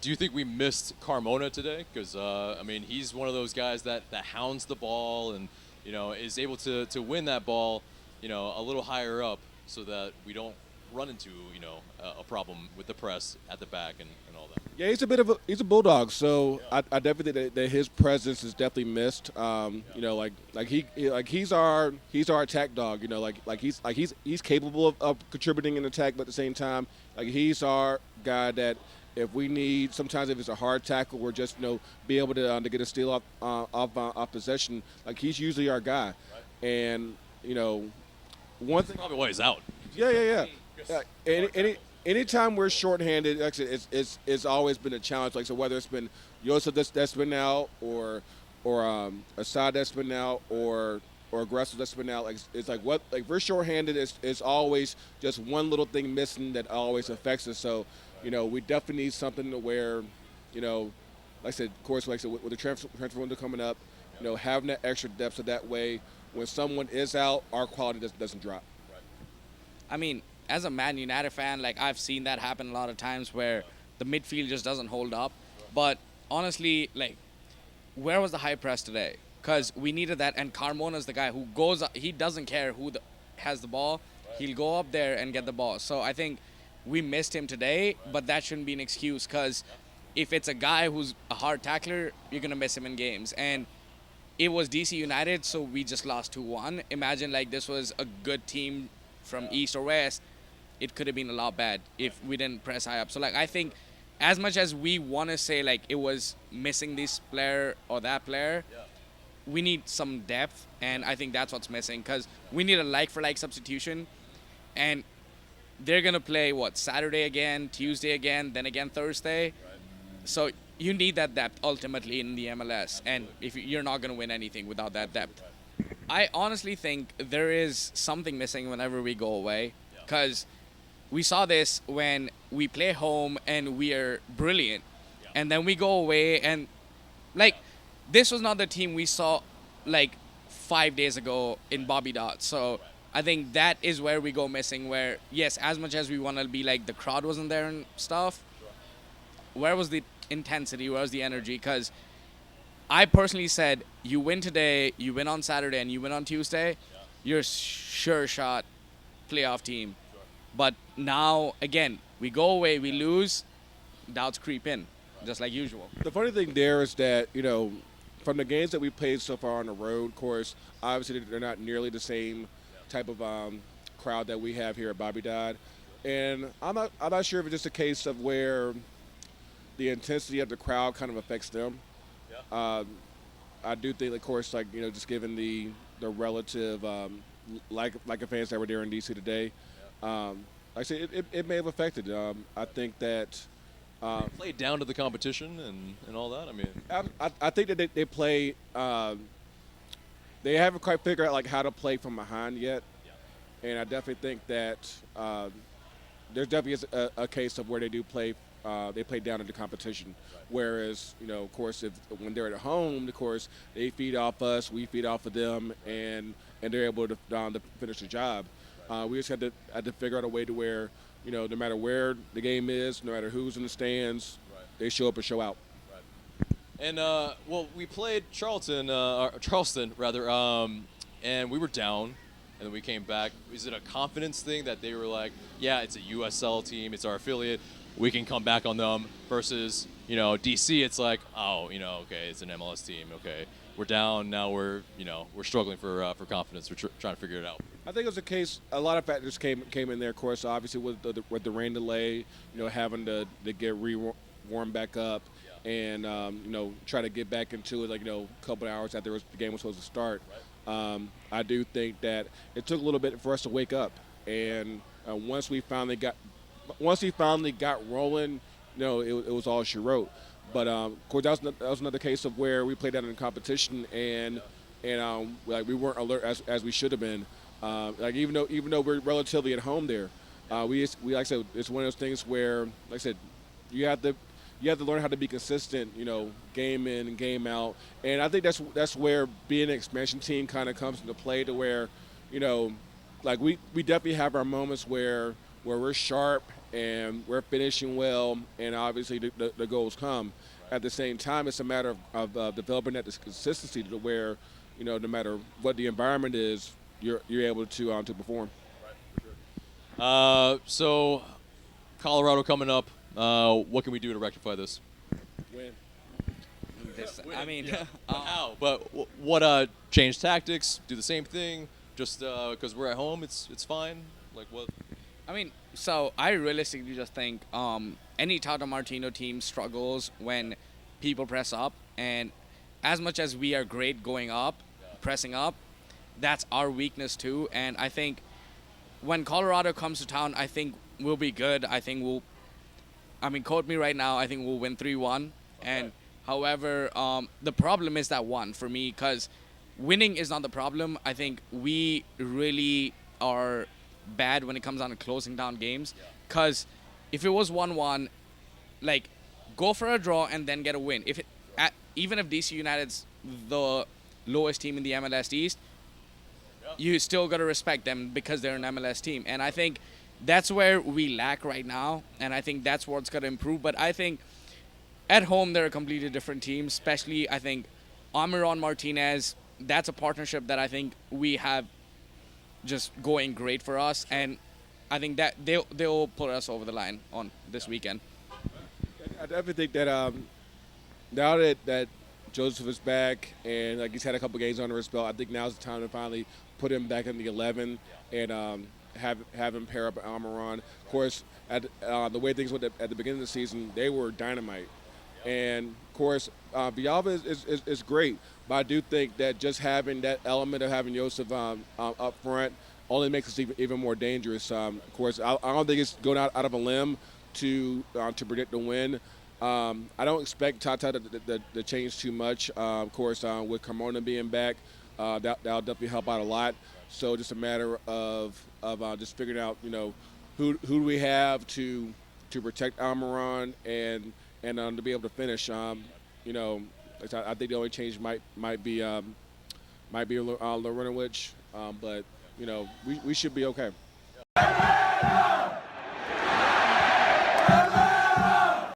Do you think we missed Carmona today? Because I mean, he's one of those guys that hounds the ball and is able to win that ball, a little higher up, so that we don't run into a problem with the press at the back and all that. Yeah, he's a bulldog, so I definitely think that his presence is definitely missed. He's our attack dog. He's capable of contributing in attack, but at the same time, like he's our guy that if we need, sometimes if it's a hard tackle or just be able to get a steal off possession, like he's usually our guy. And one thing. Probably why he's out. Yeah. Anytime we're shorthanded, like I said, it's always been a challenge. Like so, whether it's been Yosef that's been out, or Assad that's been out, or aggressive that's been out. Like it's like what like we're shorthanded. It's always just one little thing missing that always affects us. So we definitely need something to where like I said, of course, like I said, with the transfer window coming up, having that extra depth, so that way when someone is out, our quality doesn't drop. I mean, as a Man United fan, like I've seen that happen a lot of times where the midfield just doesn't hold up. But honestly, like, where was the high press today? Because we needed that, and Carmona's the guy who goes. He doesn't care who has the ball. He'll go up there and get the ball. So I think we missed him today, but that shouldn't be an excuse. Because if it's a guy who's a hard tackler, you're gonna miss him in games. And it was DC United, so we just lost 2-1. Imagine like this was a good team from East or West. It could have been a lot bad if we didn't press high up. So like I think as much as we want to say like it was missing this player or that player, we need some depth, and I think that's what's missing, because we need a like-for-like substitution, and they're going to play, Saturday again, Tuesday again, then again Thursday. Right. So you need that depth ultimately in the MLS, and if you're not going to win anything without that depth. I honestly think there is something missing whenever we go away, because we saw this when we play home and we are brilliant, and then we go away and, like, this was not the team we saw, like, 5 days ago in Bobby Dodd. So I think that is where we go missing, where, yes, as much as we want to be like the crowd wasn't there and stuff, where was the intensity, where was the energy? Because I personally said, you win today, you win on Saturday, and you win on Tuesday, you're sure shot playoff team. But now, again, we go away, we lose, doubts creep in, just like usual. The funny thing there is that, from the games that we played so far on the road, of course, obviously they're not nearly the same type of crowd that we have here at Bobby Dodd. And I'm not sure if it's just a case of where the intensity of the crowd kind of affects them. I do think, of course, like, just given the relative like a fans that were there in DC today, like I said, it may have affected. I think that Played down to the competition and all that. I mean, I think that they play. They haven't quite figured out like how to play from behind yet, and I definitely think that there definitely is a case of where they do play. They play down to the competition, whereas of course, when they're at home, of course they feed off us, we feed off of them, and they're able to finish the job. We just had to figure out a way to where no matter where the game is, no matter who's in the stands, they show up and show out. and we played Charleston rather, and we were down, and then we came back. Is it a confidence thing that they were like, yeah, it's a USL team, it's our affiliate, we can come back on them, versus DC, it's like, oh, okay, it's an MLS team, okay, we're down now, we're struggling for confidence, we're trying to figure it out. I think it was a case. A lot of factors came in there. Of course, obviously with the rain delay, having to get warm back up, and try to get back into it, like a couple of hours after the game was supposed to start. I do think that it took a little bit for us to wake up, and once we finally got rolling, it was all she wrote. But of course, that was another case of where we played out in the competition, and like we weren't alert as we should have been. Like even though we're relatively at home there, we like I said, it's one of those things where, like I said, you have to learn how to be consistent, game in and game out. And I think that's where being an expansion team kind of comes into play, to where, like we definitely have our moments where where we're sharp and we're finishing well, and obviously the goals come. At the same time, it's a matter of developing that consistency to where, no matter what the environment is, you're able to perform. So Colorado coming up. What can we do to rectify this? Win. I mean, How? But what? Change tactics? Do the same thing? Just because we're at home, it's fine. Like what? I mean, so I realistically just think any Tata Martino team struggles when people press up, and as much as we are great going up, pressing up, that's our weakness too. And I think when Colorado comes to town, I think we'll be good. I think quote me right now, I think we'll win 3-1. And however, the problem is that one for me, because winning is not the problem. I think we really are bad when it comes down to closing down games. Because if it was 1-1, like, go for a draw and then get a win. Even if DC United's the lowest team in the MLS East, you still got to respect them because they're an MLS team. And I think that's where we lack right now, and I think that's what's got to improve. But I think at home, they're a completely different team, especially, I think, Amiron Martinez, that's a partnership that I think we have just going great for us, and I think that they'll put us over the line on this weekend. I definitely think that now that Joseph is back and like he's had a couple games under his belt, I think now's the time to finally put him back in the 11 and have him pair up with Almiron. Of course, the way things went at the beginning of the season, they were dynamite. And, of course, Villalba is great, but I do think that just having that element of having Joseph up front only makes us even more dangerous. Of course, I don't think it's going out of a limb to predict the win. I don't expect Tata to change too much. Of course, with Carmona being back, that'll definitely help out a lot. So just a matter of just figuring out, who do we have to protect Almiron and to be able to finish. I think the only change might be Larunovich, but we should be okay.